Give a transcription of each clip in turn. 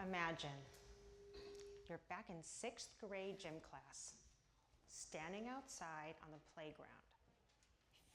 Imagine you're back in 6th grade gym class, standing outside on the playground,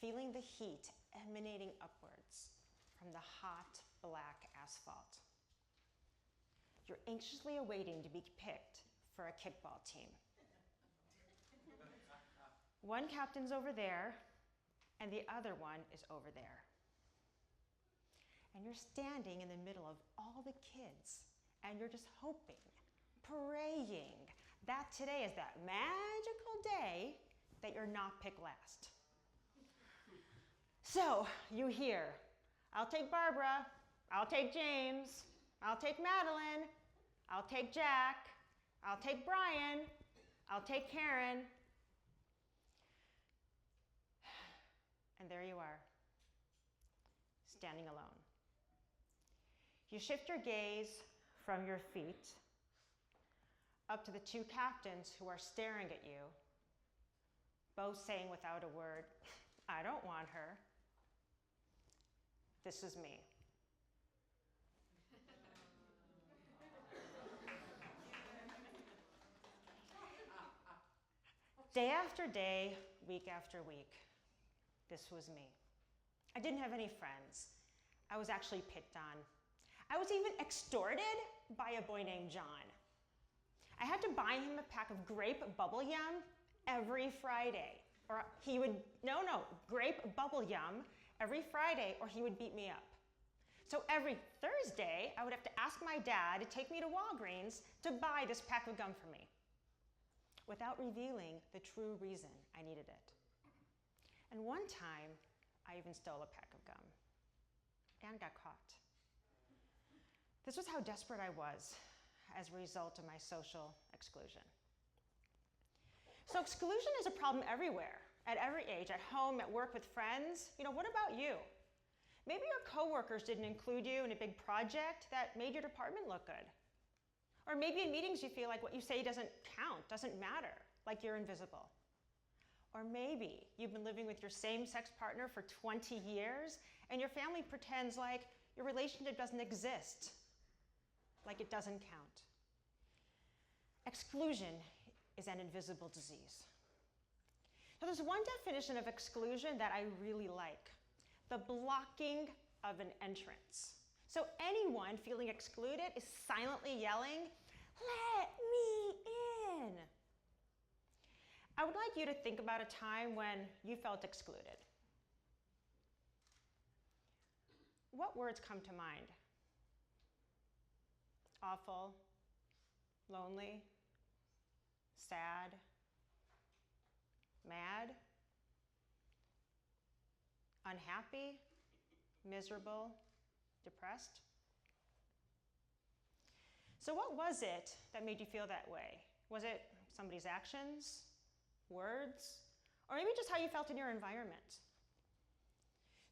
feeling the heat emanating upwards from the hot black asphalt. You're anxiously awaiting to be picked for a kickball team. One captain's over there, and the other one is over there. And you're standing in the middle of all the kids, and you're just hoping, praying that today is that magical day that you're not picked last. So you hear, I'll take Barbara, I'll take James, I'll take Madeline, I'll take Jack, I'll take Brian, I'll take Karen. And there you are, standing alone. You shift your gaze from your feet up to the two captains who are staring at you, both saying without a word, I don't want her. This is me. Day after day, week after week, this was me. I didn't have any friends. I was actually picked on. I was even extorted by a boy named John. I had to buy him a pack of grape bubble yum every Friday. Or he would, grape bubble yum every Friday, or he would beat me up. So every Thursday, I would have to ask my dad to take me to Walgreens to buy this pack of gum for me, without revealing the true reason I needed it. And one time, I even stole a pack of gum and got caught. This was how desperate I was as a result of my social exclusion. So exclusion is a problem everywhere, at every age, at home, at work, with friends. What about you? Maybe your coworkers didn't include you in a big project that made your department look good. Or maybe in meetings you feel like what you say doesn't count, doesn't matter, like you're invisible. Or maybe you've been living with your same-sex partner for 20 years and your family pretends like your relationship doesn't exist, like it doesn't count. Exclusion is an invisible disease. So there's one definition of exclusion that I really like: the blocking of an entrance. So anyone feeling excluded is silently yelling, "Let me in!" I would like you to think about a time when you felt excluded. What words come to mind? Awful, lonely, sad, mad, unhappy, miserable, depressed? So what was it that made you feel that way? Was it somebody's actions, words, or maybe just how you felt in your environment?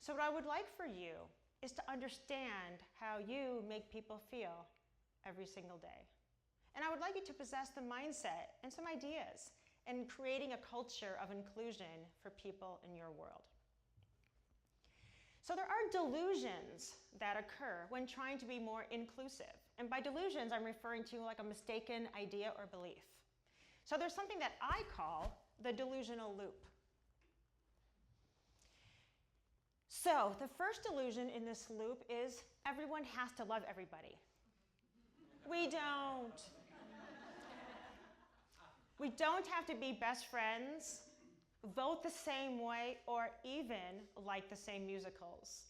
So what I would like for you is to understand how you make people feel every single day. And I would like you to possess the mindset and some ideas in creating a culture of inclusion for people in your world. So there are delusions that occur when trying to be more inclusive. And by delusions, I'm referring to like a mistaken idea or belief. So there's something that I call the delusional loop. So the first delusion in this loop is everyone has to love everybody. We don't. We don't have to be best friends, vote the same way, or even like the same musicals.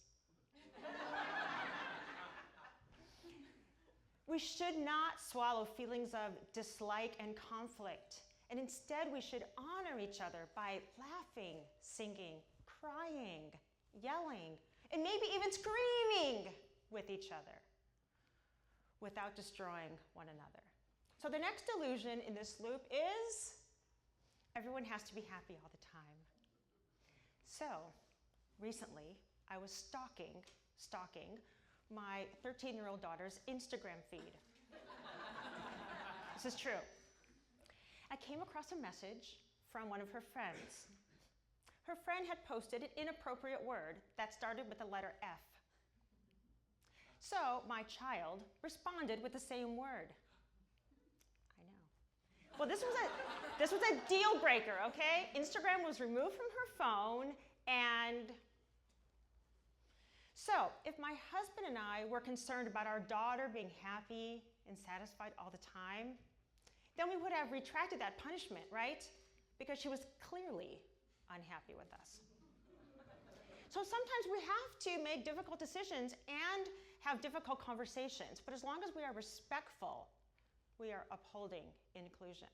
We should not swallow feelings of dislike and conflict, and instead we should honor each other by laughing, singing, crying, yelling, and maybe even screaming with each other without destroying one another. So the next delusion in this loop is everyone has to be happy all the time. So recently, I was stalking my 13-year-old daughter's Instagram feed. This is true. I came across a message from one of her friends. Her friend had posted an inappropriate word that started with the letter F. So my child responded with the same word. I know. Well, this was a deal breaker, okay? Instagram was removed from her phone, and so if my husband and I were concerned about our daughter being happy and satisfied all the time, then we would have retracted that punishment, right? Because she was clearly unhappy with us. So sometimes we have to make difficult decisions and have difficult conversations, but as long as we are respectful, we are upholding inclusion.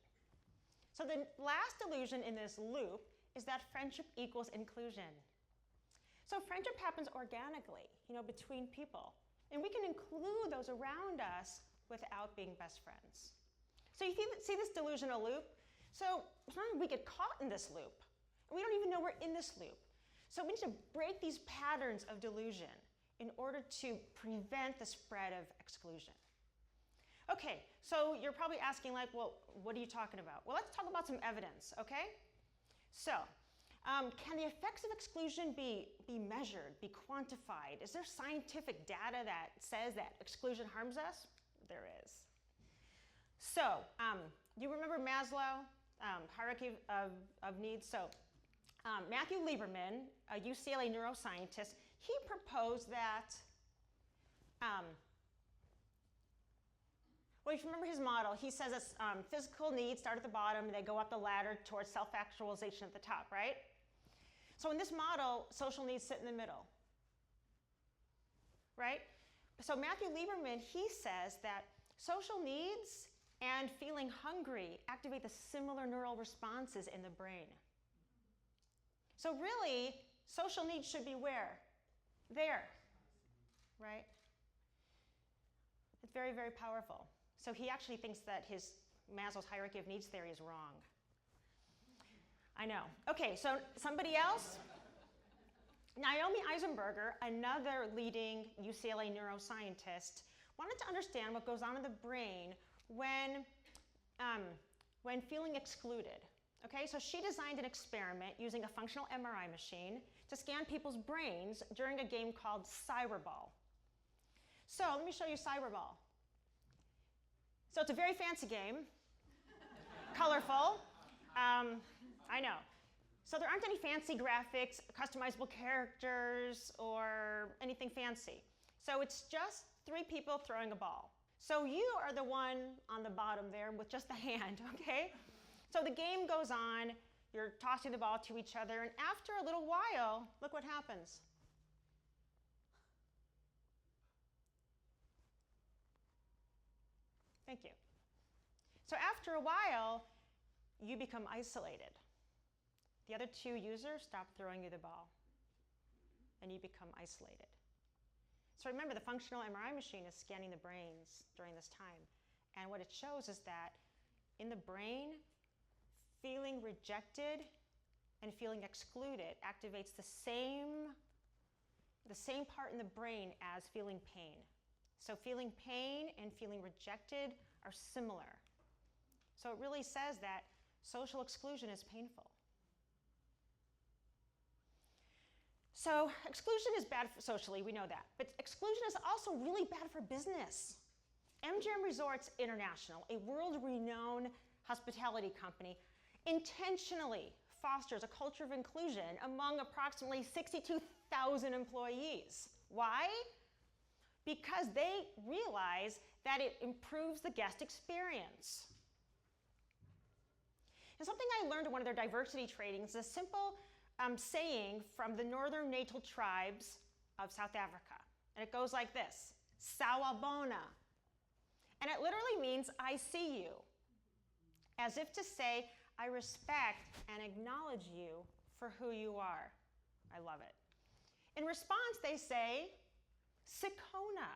So the last delusion in this loop is that friendship equals inclusion. So friendship happens organically, between people, and we can include those around us without being best friends. So you see this delusional loop? So sometimes we get caught in this loop, and we don't even know we're in this loop. So we need to break these patterns of delusion in order to prevent the spread of exclusion. Okay, so you're probably asking well, what are you talking about? Well, let's talk about some evidence, okay? So, can the effects of exclusion be measured, be quantified? Is there scientific data that says that exclusion harms us? There is. So, you remember Maslow, hierarchy of needs? So, Matthew Lieberman, a UCLA neuroscientist, he proposed that, if you remember his model, he says that physical needs start at the bottom and they go up the ladder towards self-actualization at the top, right? So in this model, social needs sit in the middle, right? So Matthew Lieberman, he says that social needs and feeling hungry activate the similar neural responses in the brain. So really, social needs should be where? There, right? It's very, very powerful. So he actually thinks that Maslow's hierarchy of needs theory is wrong. I know. Okay, so somebody else? Naomi Eisenberger, another leading UCLA neuroscientist, wanted to understand what goes on in the brain when feeling excluded. Okay, so she designed an experiment using a functional MRI machine to scan people's brains during a game called Cyberball. So let me show you Cyberball. So it's a very fancy game, colorful. I know. So there aren't any fancy graphics, customizable characters, or anything fancy. So it's just 3 people throwing a ball. So you are the one on the bottom there with just the hand, okay? So the game goes on, you're tossing the ball to each other, and after a little while, look what happens. Thank you. So after a while, you become isolated. The other 2 users stop throwing you the ball, and you become isolated. So remember, the functional MRI machine is scanning the brains during this time. And what it shows is that in the brain, feeling rejected and feeling excluded activates the same part in the brain as feeling pain. So feeling pain and feeling rejected are similar. So it really says that social exclusion is painful. So exclusion is bad socially, we know that. But exclusion is also really bad for business. MGM Resorts International, a world-renowned hospitality company, intentionally fosters a culture of inclusion among approximately 62,000 employees. Why? Because they realize that it improves the guest experience. And something I learned in one of their diversity trainings is a simple saying from the northern natal tribes of South Africa. And it goes like this: Sawubona. And it literally means, I see you. As if to say, I respect and acknowledge you for who you are. I love it. In response, they say, Sikona,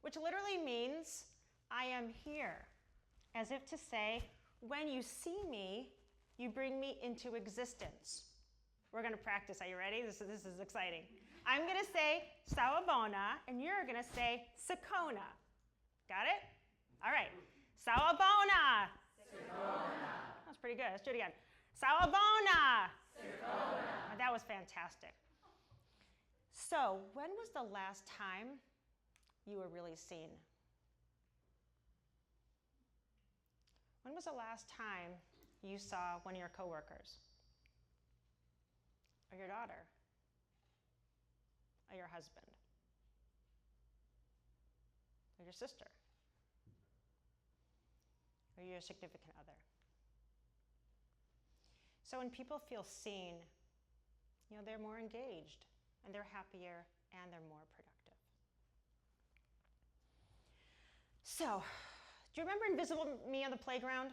which literally means, I am here. As if to say, when you see me, you bring me into existence. We're going to practice. Are you ready? This is exciting. I'm going to say Sawubona, and you're going to say Sikona. Got it? All right. Sawubona. Sikona. That's pretty good. Let's do it again. Sawubona. Sikona. That was fantastic. So, when was the last time you were really seen? When was the last time you saw one of your coworkers? Or your daughter? Or your husband? Or your sister? Or your significant other? So when people feel seen, they're more engaged, and they're happier, and they're more productive. So, do you remember Invisible Me on the playground?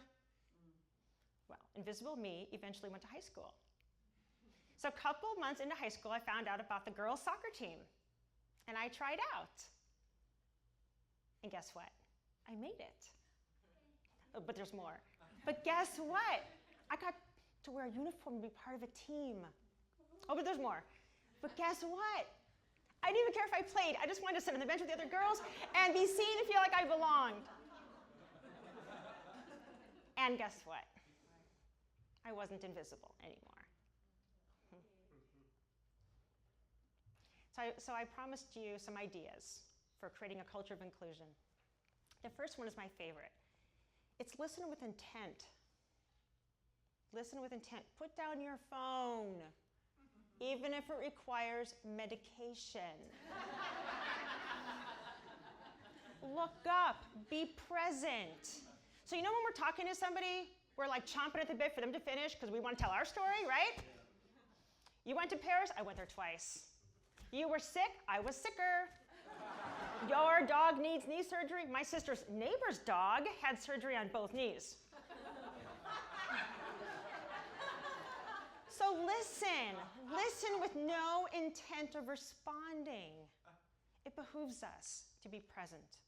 Well, Invisible Me eventually went to high school. So a couple months into high school, I found out about the girls' soccer team, and I tried out. And guess what? I made it. Oh, but there's more. But guess what? I got to wear a uniform and be part of a team. Oh, but there's more. But guess what? I didn't even care if I played. I just wanted to sit on the bench with the other girls and be seen and feel like I belonged. And guess what? I wasn't invisible anymore. So I promised you some ideas for creating a culture of inclusion. The first one is my favorite. It's listen with intent. Listen with intent. Put down your phone, even if it requires medication. Look up. Be present. So when we're talking to somebody, we're like chomping at the bit for them to finish because we want to tell our story, right? You went to Paris? I went there twice. You were sick? I was sicker. Your dog needs knee surgery? My sister's neighbor's dog had surgery on both knees. So listen with no intent of responding. It behooves us to be present.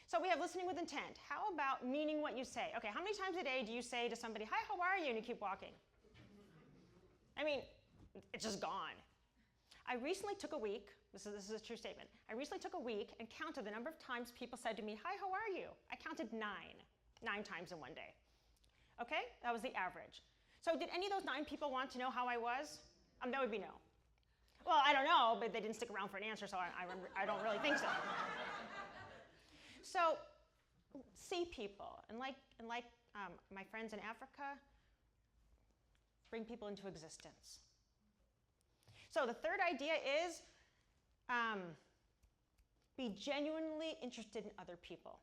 So we have listening with intent. How about meaning what you say? Okay, how many times a day do you say to somebody, hi, how are you? And you keep walking. I mean, it's just gone. I recently took a week, this is a true statement. I recently took a week and counted the number of times people said to me, hi, how are you? I counted 9 times in one day. Okay, that was the average. So did any of those 9 people want to know how I was? That would be no. Well, I don't know, but they didn't stick around for an answer, so I don't really think so. So see people, and like my friends in Africa, bring people into existence. So the third idea is be genuinely interested in other people.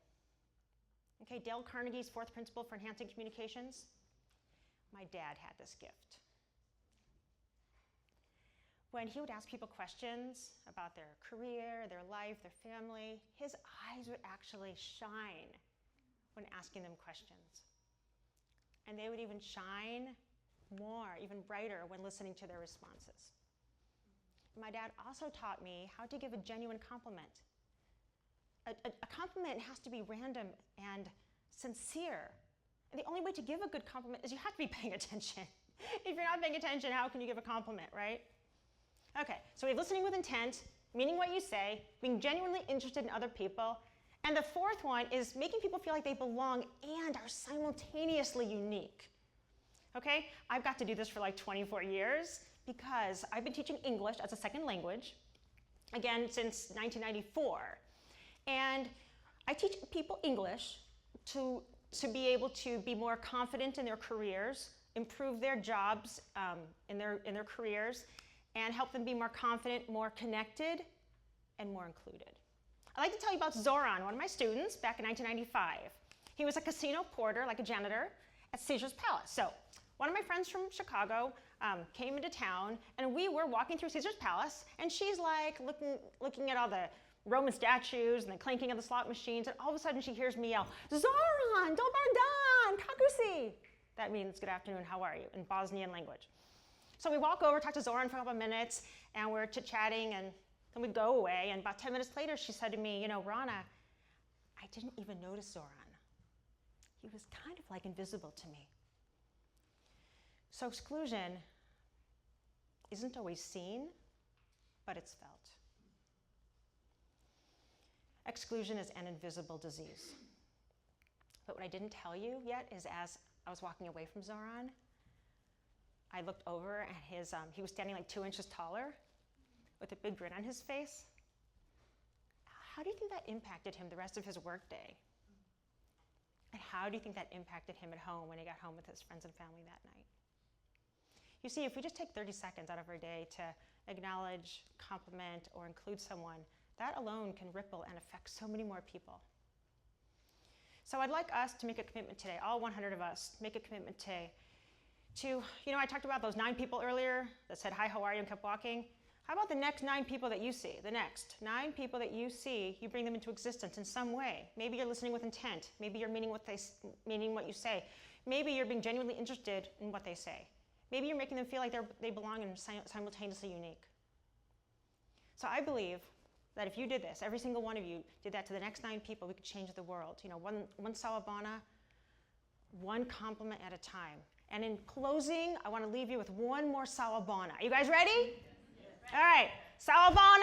Okay, Dale Carnegie's 4th principle for enhancing communications. My dad had this gift. When he would ask people questions about their career, their life, their family, his eyes would actually shine when asking them questions. And they would even shine more, even brighter, when listening to their responses. My dad also taught me how to give a genuine compliment. A compliment has to be random and sincere. And the only way to give a good compliment is you have to be paying attention. If you're not paying attention, how can you give a compliment, right? Okay, so we have listening with intent, meaning what you say, being genuinely interested in other people, and the fourth one is making people feel like they belong and are simultaneously unique. Okay, I've got to do this for like 24 years because I've been teaching English as a second language, again, since 1994. And I teach people English to be able to be more confident in their careers, improve their jobs in their careers, and help them be more confident, more connected, and more included. I'd like to tell you about Zoran, one of my students, back in 1995. He was a casino porter, like a janitor, at Caesar's Palace. So one of my friends from Chicago came into town, and we were walking through Caesar's Palace, and she's like looking at all the Roman statues and the clanking of the slot machines, and all of a sudden she hears me yell, Zoran, dobar dan, kako si? That means good afternoon, how are you, in Bosnian language. So we walk over, talk to Zoran for a couple of minutes, and we're chit-chatting, and then we go away, and about 10 minutes later, she said to me, Ronna, I didn't even notice Zoran. He was kind of like invisible to me. So exclusion isn't always seen, but it's felt. Exclusion is an invisible disease. But what I didn't tell you yet is as I was walking away from Zoran, I looked over and he was standing like 2 inches taller with a big grin on his face. how do you think that impacted him the rest of his workday? And how do you think that impacted him at home when he got home with his friends and family that night? You see, if we just take 30 seconds out of our day to acknowledge, compliment, or include someone, that alone can ripple and affect so many more people. So I'd like us to make a commitment today, all 100 of us, make a commitment today to, I talked about those 9 people earlier that said, hi, how are you, and kept walking. How about the next 9 people that you see? The next 9 people that you see, you bring them into existence in some way. Maybe you're listening with intent. Maybe you're meaning what you say. Maybe you're being genuinely interested in what they say. Maybe you're making them feel like they belong and simultaneously unique. So I believe that if you did this, every single one of you did that to the next 9 people, we could change the world. One sawabona, one compliment at a time. And in closing, I want to leave you with one more sawabona. Are you guys ready? All right, sawabona.